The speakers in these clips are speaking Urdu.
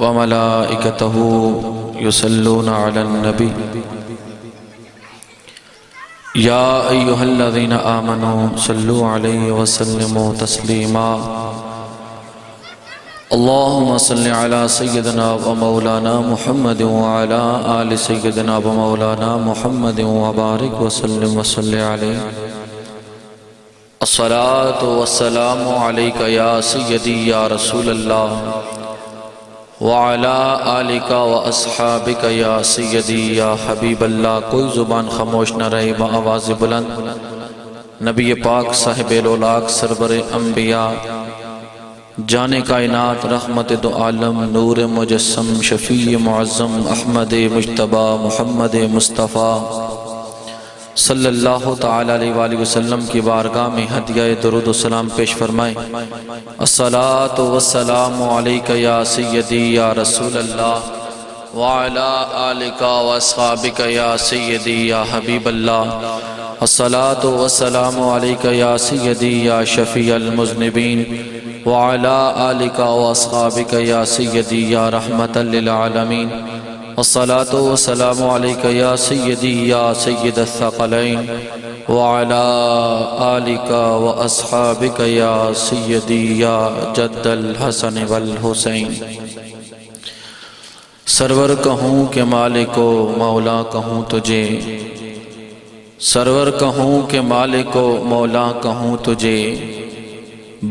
وملائكته يصلون على النبي يا أيها الذين آمنوا صلوا عليه وسلموا تسليما اللهم صل على سيدنا ومولانا محمد وعلى آل سيدنا ومولانا محمد وبارك وسلم وصل عليه الصلاة والسلام عليك يا سيدي يا رسول الله وعلى آلك وأصحابك يا سيدي يا حبيب الله. کوئی زبان خاموش نہ رہے بآواز بلند نبی پاک صاحب الاولاق سرور انبیاء جان کائنات رحمت دو عالم نور مجسم شفیع معظم احمد مجتبی محمد مصطفیٰ صلی اللہ تعالیٰ علیہ وآلہ وسلم کی بارگاہ میں ہدیہ درود و سلام پیش فرمائیں. الصلاة والسلام علیکہ یا سیدی یا رسول اللہ وعلا آلکہ واصحابکہ یا سیدی یا حبیب اللہ. الصلاة والسلام علیکہ یا سیدی یا شفیع المذنبین وعلا آلکہ واصحابکہ یا سیدی یا رحمت للعالمین. الصلاة والسلام علیکہ یا سیدی یا سید الثقلین وعلا آلکہ واصحابکہ یا سیدی یا جد الحسن والحسین. سرور کہوں کہ مالک و مولا کہوں تجھے، سرور کہوں کہ مالک و مولا کہوں تجھے،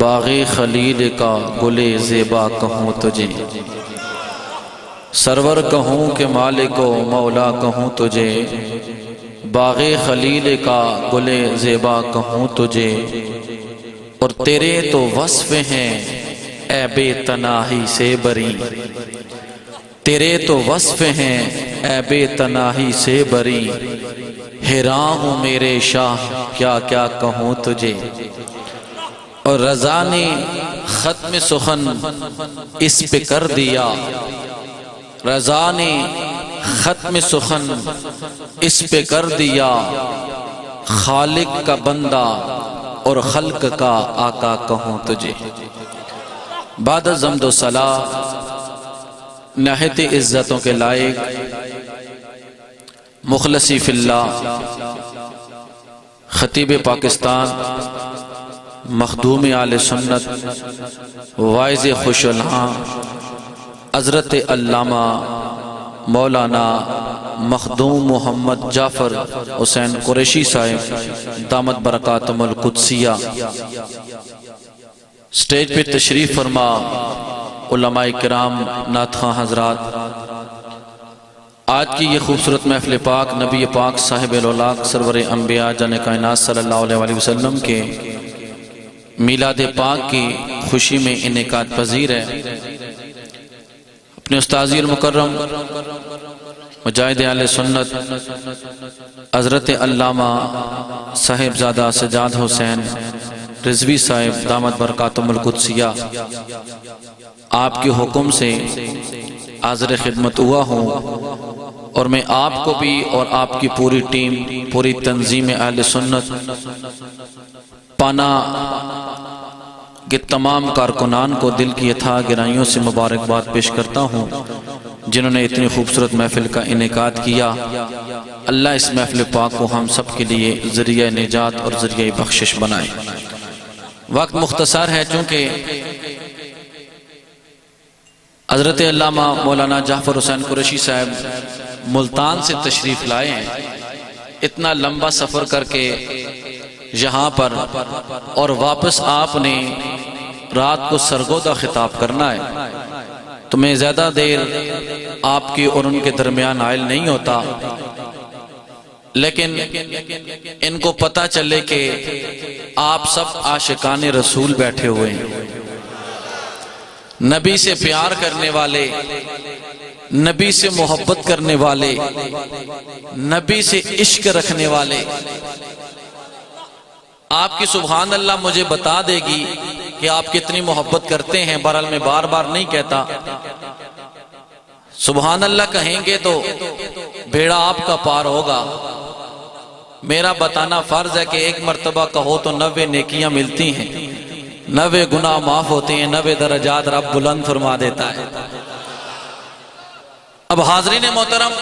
باغ خلیل کا گل زیبا کہوں تجھے. سرور کہوں کہ مالک و مولا کہوں تجھے، باغ خلیل کا گل زیبا کہوں تجھے. اور تیرے تو وصف ہیں عیب تناہی سے بری، تیرے تو وصف ہیں عیب تناہی سے بری. حیران ہوں میرے شاہ کیا کیا کہوں تجھے. اور رضا نے ختم سخن اس پہ کر دیا، رضا نے ختم سخن اس پہ کر دیا. خالق کا بندہ اور خلق کا آقا کہوں تجھے. بعد از حمد و ثنا نہایت عزتوں کے لائق مخلصی فی اللہ خطیب پاکستان مخدوم آل سنت واعظ خوش الہاں حضرت علامہ مولانا مخدوم محمد جعفر حسین قریشی صاحب دامت برکاتہم القدسیہ سٹیج پہ تشریف فرما. علماء کرام نعت خواں حضرات، آج کی یہ خوبصورت محفل پاک نبی پاک صاحب الاولاق سرور انبیاء جان کائنات صلی اللہ علیہ وسلم کے میلاد پاک کی خوشی میں انعقاد پذیر ہے. اپنے استاذی المکرم مجاہد اہل سنت حضرت علامہ صاحبزادہ سجاد حسین رضوی صاحب دامت برکاتہم القدسیہ آپ کے حکم سے حاضر خدمت ہوا ہوں. اور میں آپ کو بھی اور آپ کی پوری ٹیم پوری تنظیم اہل سنت پانا کہ تمام کارکنان کو دل کی اتھاہ گہرائیوں سے مبارکباد پیش کرتا ہوں جنہوں نے اتنی خوبصورت محفل کا انعقاد کیا. اللہ اس محفل پاک کو ہم سب کے لیے ذریعہ نجات اور ذریعہ بخشش بنائے. وقت مختصر ہے چونکہ حضرت علامہ مولانا جعفر حسین قریشی صاحب ملتان سے تشریف لائے ہیں. اتنا لمبا سفر کر کے یہاں پر اور واپس آپ نے رات کو سرگودہ خطاب کرنا ہے تو میں زیادہ دیر آپ کی اور ان کے درمیان عائل نہیں ہوتا، لیکن ان کو پتہ چلے کہ آپ سب عاشقان رسول بیٹھے ہوئے ہیں، نبی سے پیار کرنے والے، نبی سے محبت کرنے والے، نبی سے عشق رکھنے والے. آپ کی سبحان اللہ مجھے بتا دے گی کہ آپ کتنی محبت کرتے ہیں. بہرحال میں بار بار نہیں کہتا، سبحان اللہ کہیں گے تو بیڑا آپ کا پار ہوگا. میرا بتانا فرض ہے کہ ایک مرتبہ کہو تو 90 نیکیاں ملتی ہیں، 90 گناہ معاف ہوتے ہیں، 90 درجات رب بلند فرما دیتا ہے۔ اب حاضرین محترم،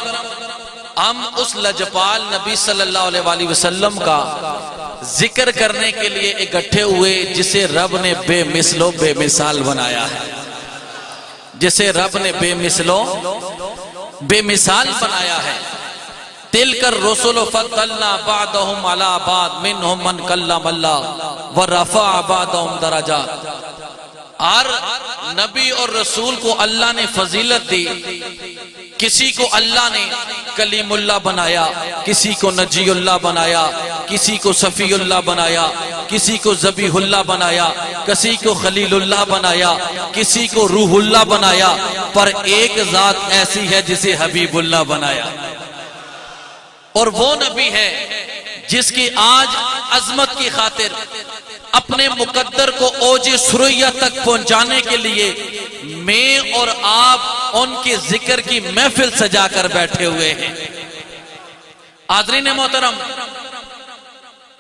ہم اس لجپال نبی صلی اللہ علیہ وآلہ وسلم کا ذکر کرنے کے لیے اکٹھے ہوئے جسے رب نے بے مثل و بے مثال بنایا ہے، جسے رب نے بے مثل و بے مثال بنایا ہے۔ تِلْكَ الرُّسُلُ فَضَّلْنَا بَعْضَهُمْ عَلَىٰ بَعْضٍ مِّنْهُمْ مَنْ كَلَّمَ اللَّهُ وَرَفَعَ بَعْضَهُمْ دَرَجَاتٍ۔ ہر نبی اور رسول کو اللہ نے فضیلت دی، کسی کو اللہ نے کلیم اللہ بنایا، کسی کو نجی اللہ بنایا، کسی کو صفی اللہ بنایا، کسی کو ذبیح اللہ بنایا، کسی کو خلیل اللہ بنایا، کسی کو روح اللہ بنایا، پر ایک ذات ایسی ہے جسے حبیب اللہ بنایا، اور وہ نبی ہے جس کی آج عظمت کی خاطر اپنے مقدر کو اوج سریا تک پہنچانے کے لیے میں اور آپ ان کے ذکر کی محفل سجا کر بیٹھے ہوئے ہیں۔ حاضرین محترم،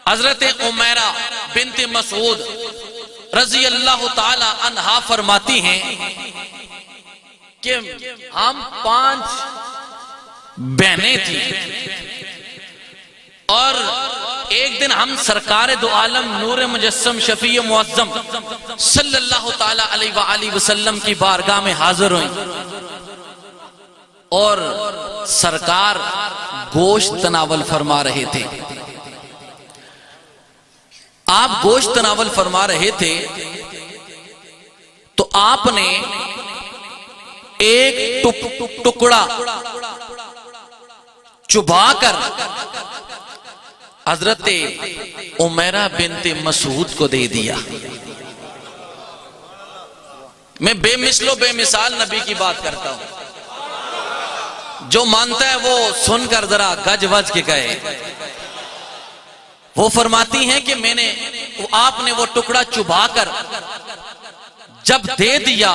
حضرت عمیرہ بنت مسعود رضی اللہ تعالی عنہا فرماتی ہیں کہ ہم 5 بہنیں تھیں، اور ایک دن ہم سرکار دو عالم نور مجسم شفیع معظم صلی اللہ تعالی علیہ وآلہ وسلم کی بارگاہ میں حاضر ہوئیں، اور سرکار گوشت تناول فرما رہے تھے۔ آپ گوشت تناول فرما رہے تھے تو آپ نے ایک ٹکڑا چبا کر حضرت عمیرہ بنت مسعود کو دے دیا۔ میں بے مثل و بے مثال نبی کی بات کرتا ہوں، جو مانتا ہے وہ سن کر ذرا گج وج کے کہے۔ وہ فرماتی ہیں کہ آپ نے وہ ٹکڑا چبا کر جب دے دیا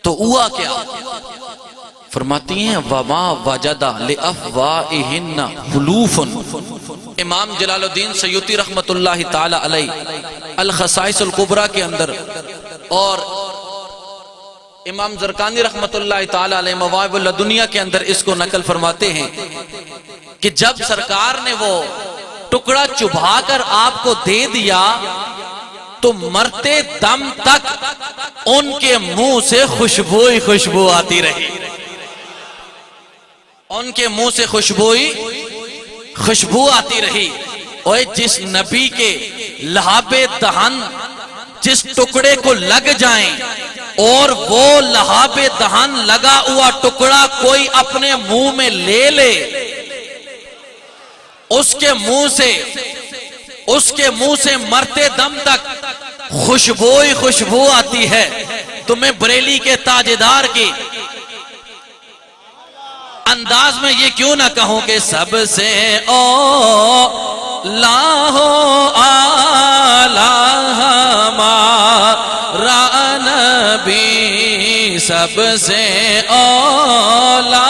تو ہوا کیا؟ فرماتی ہیں وَمَا وَجَدَ لِأَفْوَائِهِنَّ خُلُوفٌ۔ امام جلال الدین سیوطی رحمت اللہ تعالی علیہ الخصائص الکبریٰ کے اندر، اور امام زرقانی رحمت اللہ تعالی علیہ مواہب اللدنیہ کے اندر اس کو نقل فرماتے ہیں کہ جب سرکار نے وہ ٹکڑا چبھا کر آپ کو دے دیا تو مرتے دم تک ان کے منہ سے خوشبو آتی رہی، ان کے منہ سے خوشبو آتی رہی۔ اور جس نبی کے لہاب دہن جس ٹکڑے کو لگ جائیں اور وہ لہاب دہن لگا ہوا ٹکڑا کوئی اپنے منہ میں لے لے، اس کے منہ سے مرتے دم تک خوشبو آتی ہے۔ تو میں بریلی کے تاجدار کی انداز میں یہ کیوں نہ کہوں کہ سب سے اولا اعلیٰ ہمارا نبی، سب سے اولا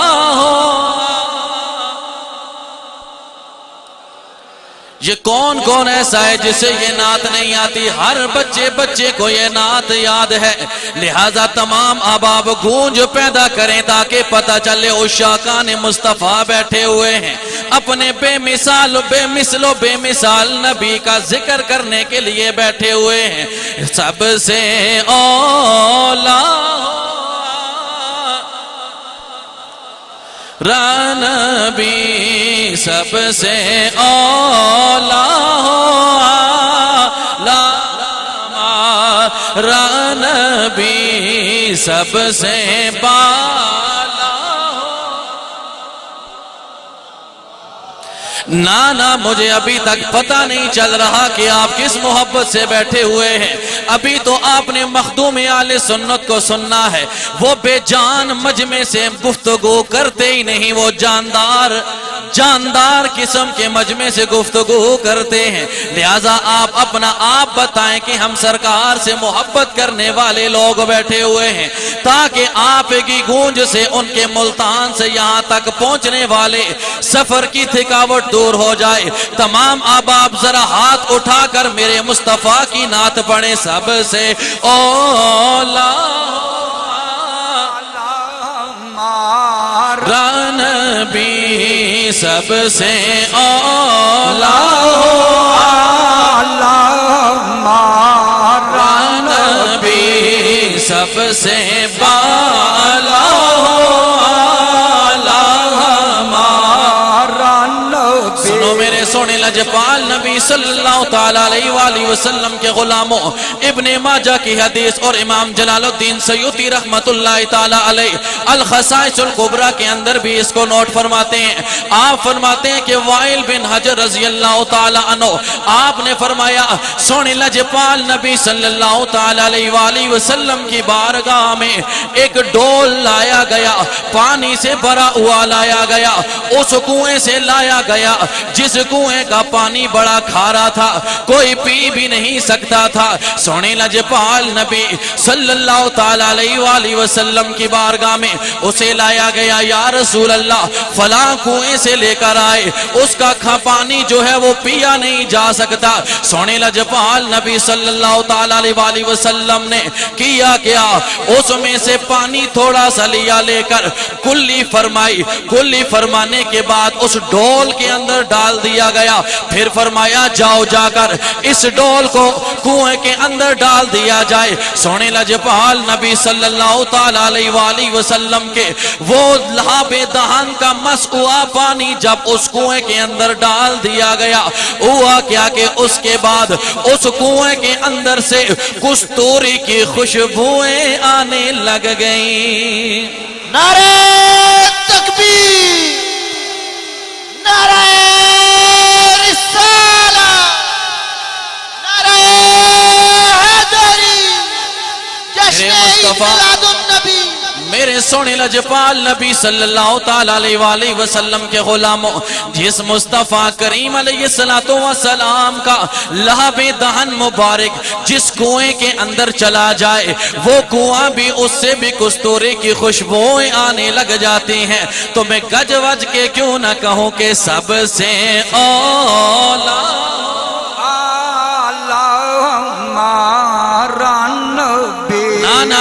یہ کون ایسا ہے جسے یہ نعت نہیں آتی؟ ہر بچے کو یہ نعت یاد ہے، لہذا تمام احباب گونج پیدا کریں تاکہ پتہ چلے عشاقان مصطفیٰ بیٹھے ہوئے ہیں، اپنے بے مثال و بے مثال نبی کا ذکر کرنے کے لیے بیٹھے ہوئے ہیں۔ سب سے اولا نبی، سب سے اولا نبی، سب سے بالا نانا مجھے ابھی تک پتہ نہیں چل رہا کہ آپ کس محبت سے بیٹھے ہوئے ہیں۔ ابھی تو آپ نے مخدوم اہل سنت کو سننا ہے، وہ بے جان مجمع سے گفتگو کرتے ہی نہیں، وہ جاندار جاندار قسم کے مجمع سے گفتگو کرتے ہیں، لہذا آپ اپنا آپ بتائیں کہ ہم سرکار سے محبت کرنے والے لوگ بیٹھے ہوئے ہیں، تاکہ آپ کی گونج سے ان کے ملتان سے یہاں تک پہنچنے والے سفر کی تھکاوٹ دور ہو جائے۔ تمام احباب ذرا ہاتھ اٹھا کر میرے مصطفیٰ کی نعت پڑھیں، سب سے اولا نبی، سب سے اولا نبی، سب سے بالا سنو میرے سونے لجپال نبی صلی اللہ تعالیٰ علیہ وآلہ وسلم کے غلاموں، ابن ماجہ کی حدیث اور امام جلال الدین سیوطی رحمت اللہ تعالیٰ علیہ الخصائص الکبریٰ کے اندر بھی اس کو نوٹ فرماتے ہیں۔ آپ فرماتے ہیں کہ وائل بن حجر رضی اللہ تعالیٰ عنہ آپ نے فرمایا سونے لجپال نبی صلی اللہ تعالیٰ علیہ وآلہ وسلم کی بارگاہ میں ایک ڈول لایا گیا، پانی سے بھرا ہوا لایا گیا، اس کنویں سے لایا گیا جس کنویں کا پانی بڑا کھارا تھا، کوئی پی بھی نہیں سکتا تھا۔ سونے لجپال نبی صلی اللہ تعالیٰ علیہ وآلہ وسلم کی بارگاہ میں اسے لایا گیا، یا رسول اللہ فلاں کنویں سے لے کر آئے، اس کا پانی جو ہے وہ پیا نہیں جا سکتا۔ سونے لجپال نبی صلی اللہ تعالیٰ علیہ وآلہ وسلم نے کیا کیا، اس میں سے پانی تھوڑا سا لیا، لے کر کلی فرمائی، کلی فرمانے کے بعد اس ڈول کے اندر ڈال دیا گیا، پھر فرمایا جاؤ جا کر اس ڈول کو کنویں کے اندر ڈال دیا جائے۔ سونے لجپال نبی صلی اللہ تعالیٰ علیہ وآلہ وسلم کے وہ لہاب دہن کا مسکوا پانی جب اس کنویں کے اندر ڈال دیا گیا، ہوا کیا کہ اس کے بعد اس کنویں کے اندر سے کستوری کی خوشبوئیں آنے لگ گئیں۔ نعرہ تکبیر، نعرہ رسالہ، نعرہ حیدری، جشن میلاد النبی۔ میرے سونے لجپال نبی صلی اللہ تعالیٰ علیہ وآلہ وسلم کے غلاموں، جس مصطفیٰ کریم علیہ السلام کا لہب دہن مبارک جس کنویں کے اندر چلا جائے، وہ کنواں بھی اس سے بھی کستوری کی خوشبوئیں آنے لگ جاتی ہیں۔ تو میں گج وج کے کیوں نہ کہوں کہ سب سے اولا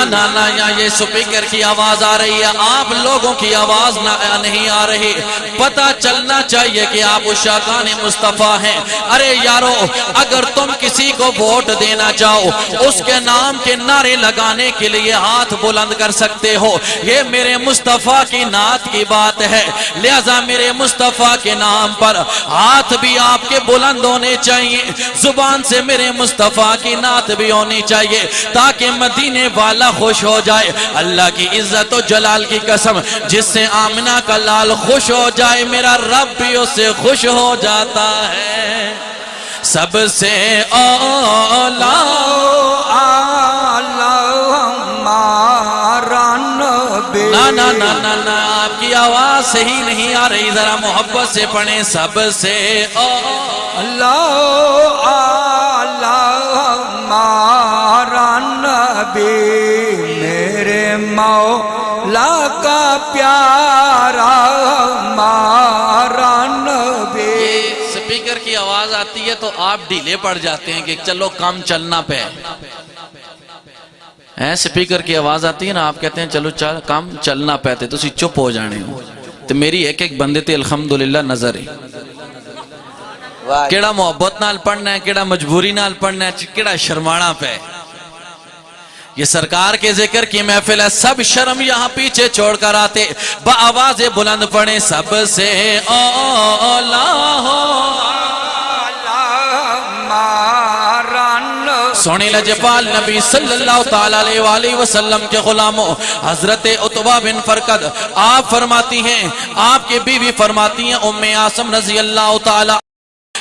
نا یہاں یہ سپیکر کی آواز آ رہی ہے، آپ لوگوں کی آواز نہیں آ رہی۔ پتہ چلنا چاہیے کہ آپ عشاقان مصطفیٰ ہیں۔ ارے یارو، اگر تم کسی کو ووٹ دینا چاہو، اس کے نام کے نعرے لگانے کے لیے ہاتھ بلند کر سکتے ہو۔ یہ میرے مصطفیٰ کی نعت کی بات ہے، لہذا میرے مصطفیٰ کے نام پر ہاتھ بھی آپ کے بلند ہونے چاہیے، زبان سے میرے مصطفیٰ کی نعت بھی ہونی چاہیے، تاکہ مدینے والا خوش ہو جائے۔ اللہ کی عزت و جلال کی قسم، جس سے آمنہ کا لال خوش ہو جائے، میرا رب بھی اس سے خوش ہو جاتا ہے۔ سب سے اولا نا آپ کی آواز صحیح نہیں آ رہی، ذرا محبت سے پڑھیں، سب سے اولا میرے مولا کا پیارا ہمارا نبی۔ سپیکر کی آواز آتی ہے تو آپ ڈھیلے پڑ جاتے ہیں کہ چلو کم چلنا پہ ہے۔ سپیکر کی آواز آتی ہے نا، آپ کہتے ہیں چلو کم چلنا پہ تے تسی چپ ہو جانے ہو۔ تو میری ایک ایک بندے تے الحمدللہ نظر ہی کیڑا محبت نال پڑھنا ہے، کیڑا مجبوری نال پڑھنا ہے، کیڑا شرمانا پہ۔ یہ سرکار کے ذکر کی محفل ہے، سب شرم یہاں پیچھے چھوڑ کر آتے، بآواز بلند پڑھیں، سب سے اولا سونے لجپال نبی صلی اللہ تعالیٰ علیہ وآلہ وسلم کے غلاموں، حضرت عتبہ بن فرقد آپ فرماتی ہیں، آپ کے بیوی فرماتی ہیں ام عاصم رضی اللہ تعالیٰ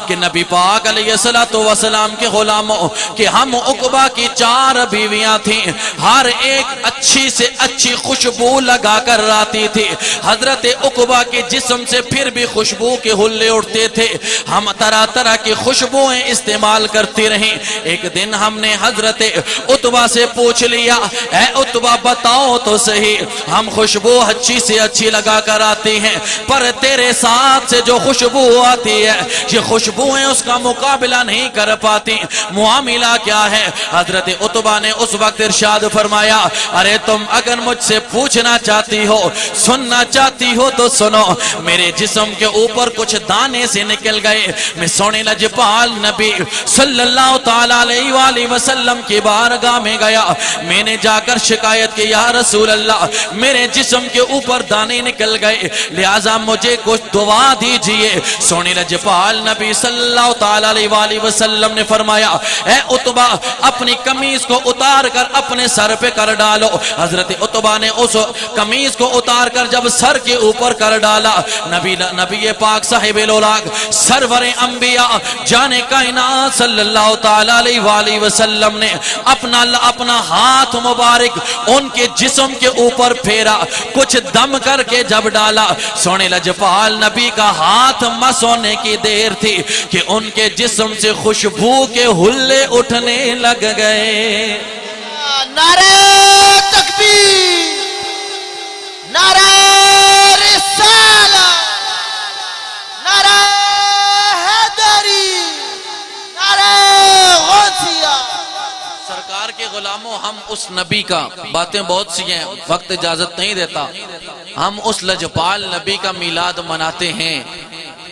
کہ نبی پاک علیہ السلام کے غلاموں کہ ہم عقبہ کی 4 بیویاں تھیں، ہر ایک اچھی سے اچھی خوشبو لگا کر آتی تھی۔ حضرت عقبہ کے جسم سے پھر بھی خوشبو کے حلے اٹھتے تھے، ہم طرح طرح کی خوشبوئیں استعمال کرتی رہیں۔ ایک دن ہم نے حضرت عتبہ سے پوچھ لیا، اے عتبہ بتاؤ تو صحیح، ہم خوشبو اچھی سے اچھی لگا کر آتی ہیں، پر تیرے ساتھ سے جو خوشبو آتی ہے یہ خوشبوئیں اس کا مقابلہ نہیں کر پاتی، معاملہ کیا ہے؟ حضرت عتبہ نے اس وقت ارشاد فرمایا، ارے تم اگر مجھ سے پوچھنا چاہتی ہو، سننا چاہتی ہو تو سنو، میرے جسم کے اوپر کچھ دانے سے نکل گئے، میں سونے لجپال نبی صلی اللہ تعالیٰ علیہ وآلہ وسلم کی بارگاہ میں گیا، میں نے جا کر شکایت کی، یا رسول اللہ میرے جسم کے اوپر دانے نکل گئے، لہٰذا مجھے کچھ دعا دیجئے۔ سونے لجپال نبی صلی اللہ تعالیٰ علیہ وآلہ وسلم نے فرمایا، اے عتبہ اپنی قمیض کو اتار کر اپنے سر پہ کر ڈالو۔ حضرت عتبہ نے اس قمیض کو اتار کر جب سر کے اوپر کر ڈالا، نبی پاک صاحب الاولاق سرور انبیاء جان کائنات صلی اللہ تعالیٰ علیہ وآلہ وسلم نے اپنا ہاتھ مبارک ان کے جسم کے اوپر پھیرا، کچھ دم کر کے جب ڈالا، سونے لجپال نبی کا ہاتھ مس ہونے کی دیر تھی کہ ان کے جسم سے خوشبو کے حلے اٹھنے لگ گئے۔ نعرہ تکبیر، نعرہ رسالہ، نعرہ حیدری، نعرہ غوثیہ۔ سرکار کے غلاموں، ہم اس نبی کا، باتیں بہت سی ہیں، وقت اجازت نہیں دیتا، ہم اس لجپال نبی کا میلاد مناتے ہیں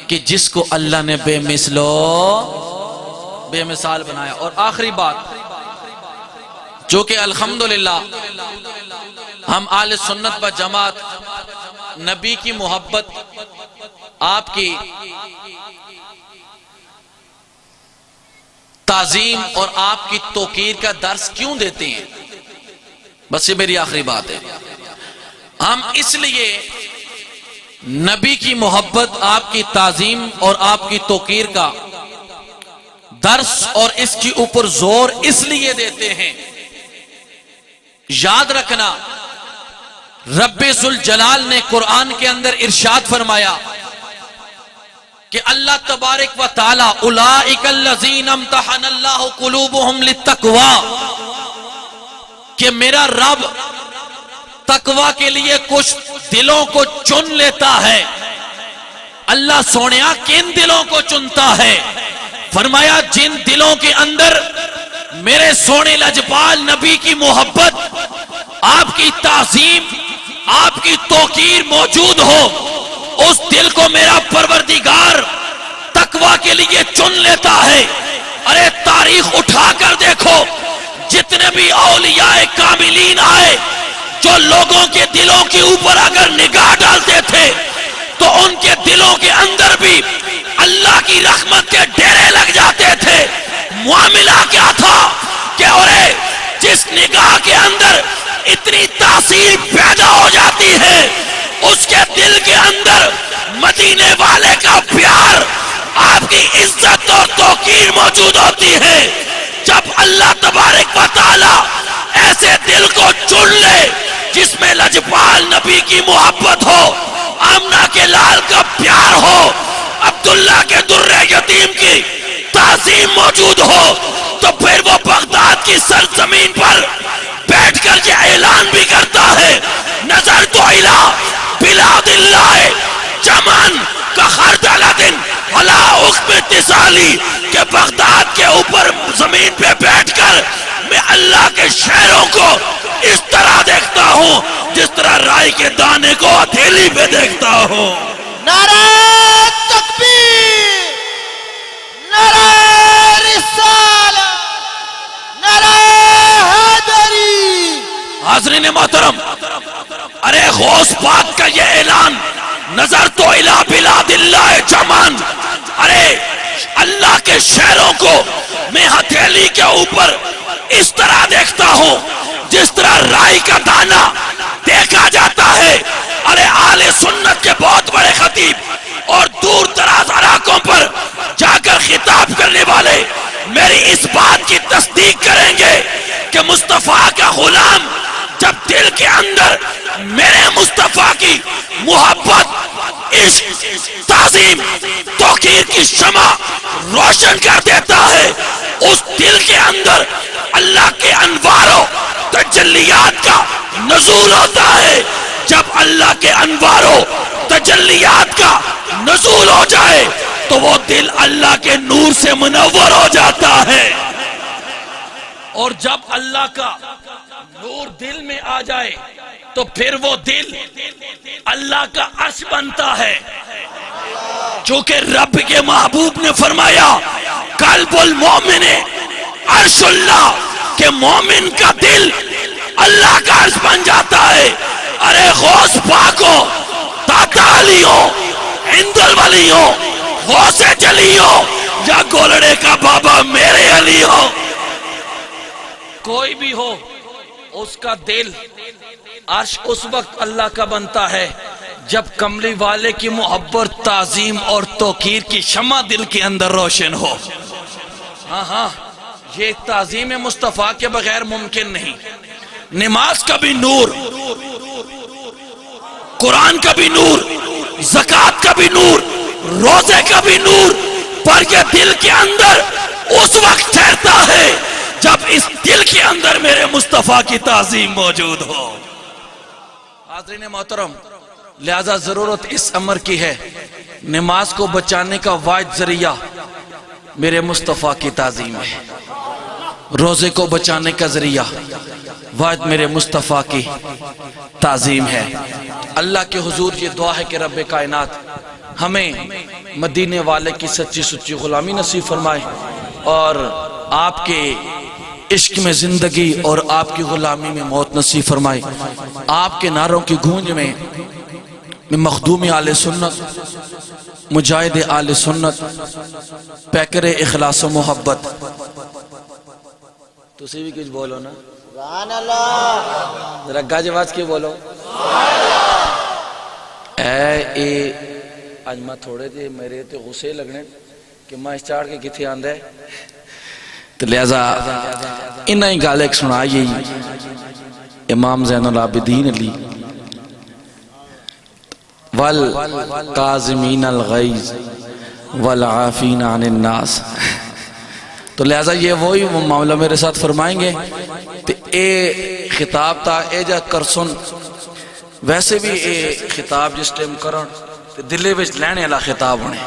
کہ جس کو اللہ نے بے مثل و بے مثال بنایا۔ اور آخری بات جو کہ الحمدللہ ہم اہل سنت و جماعت نبی کی محبت، آپ کی تعظیم اور آپ کی توقیر کا درس کیوں دیتے ہیں، بس یہ میری آخری بات ہے۔ ہم اس لیے نبی کی محبت، آپ کی تعظیم اور آپ کی توقیر کا درس اور اس کے اوپر زور اس لیے دیتے ہیں، یاد رکھنا رب ذوالجلال نے قرآن کے اندر ارشاد فرمایا کہ اللہ تبارک و تعالی اولئک الذین امتحن اللہ قلوبہم للتقوی، کہ میرا رب تقوی کے لیے کچھ دلوں کو چن لیتا ہے۔ اللہ سونیا کن دلوں کو چنتا ہے؟ فرمایا جن دلوں کے اندر میرے سونے لجپال نبی کی محبت، آپ کی تعظیم، آپ کی توقیر موجود ہو، اس دل کو میرا پروردگار تقوی کے لیے چن لیتا ہے۔ ارے تاریخ اٹھا کر دیکھو، جتنے بھی اولیاء کاملین آئے جو لوگوں کے دلوں کے اوپر اگر نگاہ ڈالتے تھے تو ان کے دلوں کے اندر بھی اللہ کی رحمت کے ڈیرے لگ جاتے تھے۔ معاملہ کیا تھا کہ اورے جس نگاہ کے اندر اتنی تاثیر پیدا ہو جاتی ہے، اس کے دل کے اندر مدینے والے کا پیار، آپ کی عزت اور توقیر موجود ہوتی ہے۔ جب اللہ تبارک و تعالی ایسے دل کو چن لے جس میں لجپال نبی کی محبت ہو، آمنہ کے لال کا پیار ہو، عبداللہ کے در یتیم کی تعظیم موجود ہو، تو پھر وہ بغداد کی سرزمین پر بیٹھ کر یہ اعلان بھی کرتا ہے، نظر تو الہ بلاد اللہ جمن کا خردلۃ علی عقب اتصالی، کہ بغداد کے اوپر زمین پہ بیٹھ کر میں اللہ کے شہروں کو اس طرح دیکھتا ہوں جس طرح رائی کے دانے کو ہتھیلی پہ دیکھتا ہوں۔ نعرہ تکبیر، نعرہ رسالہ، نعرہ حیدری۔ حاضرین محترم، ارے غوث پاک کا یہ اعلان، نظر تو الہ بلاد اللہ جمن، ارے اللہ کے شہروں کو میں ہتھیلی کے اوپر اس طرح دیکھتا ہوں جس طرح رائی کا دانہ دیکھا جاتا ہے۔ ارے اہل سنت کے بہت بڑے خطیب اور دور دراز علاقوں پر جا کر خطاب کرنے والے میری اس بات کی تصدیق کریں گے کہ مصطفیٰ کا غلام جب دل کے اندر میرے مصطفیٰ کی محبت، عشق، تعظیم، توقیر کی شمع روشن کر دیتا ہے، اس دل کے اندر اللہ کے انوار و تجلیات کا نزول ہوتا ہے۔ جب اللہ کے انوار و تجلیات کا نزول ہو جائے تو وہ دل اللہ کے نور سے منور ہو جاتا ہے، اور جب اللہ کا نور دل میں آ جائے تو پھر وہ دل اللہ کا عرش بنتا ہے، چونکہ رب کے محبوب نے فرمایا قلب المومن عرش اللہ، کہ مومن کا دل اللہ کا عرش بن جاتا ہے۔ ارے غوث پاکوں، داتا علیوں، عند الولیوں، غوث جلیوں، یا گولڑے کا بابا میرے علی ہو، کوئی بھی ہو، اس کا دل عرش اس وقت اللہ کا بنتا ہے جب کملی والے کی محبت، تعظیم اور توقیر کی شمع دل کے اندر روشن ہو۔ ہاں یہ تعظیم مصطفیٰ کے بغیر ممکن نہیں۔ نماز کا بھی نور، قرآن کا بھی نور، زکوٰۃ کا بھی نور، روزے کا بھی نور، پر یہ دل کے اندر اس وقت ٹھہرتا ہے جب اس دل کے اندر میرے مصطفیٰ کی تعظیم موجود ہو۔ حاضرین محترم، لہذا ضرورت اس امر کی ہے، نماز کو بچانے کا واحد ذریعہ میرے مصطفیٰ کی تعظیم ہے، روزے کو بچانے کا ذریعہ واحد میرے مصطفیٰ کی تعظیم ہے۔ اللہ کے حضور یہ دعا ہے کہ رب کائنات ہمیں مدینے والے کی سچی سچی غلامی نصیب فرمائے، اور آپ کے عشق میں زندگی اور آپ کی غلامی میں موت نصیب فرمائے۔ آپ کے نعروں کی گونج میں مخدوم آل سنت، مجاہد آل سنت، پیکر اخلاص و محبت، تسی بھی کچھ بولو نا، سبحان اللہ، ذرا گاج آواز کی بولو۔ اے آج میں تھوڑے تھے میرے تے غصے لگنے کہ میں اس چاڑ کے کتھے آندھے، تو لہذا انہاں ہی گال ایک سنائی امام زین العابدین علی، والقازمین الغیظ والعافین عن الناس۔ تو لہذا یہ وہی معاملہ میرے ساتھ فرمائیں گے، تو اے خطاب تا اے جا کرسن، ویسے بھی اے خطاب جس ٹائم کرن دلے وچ لینے والا خطاب ہونے۔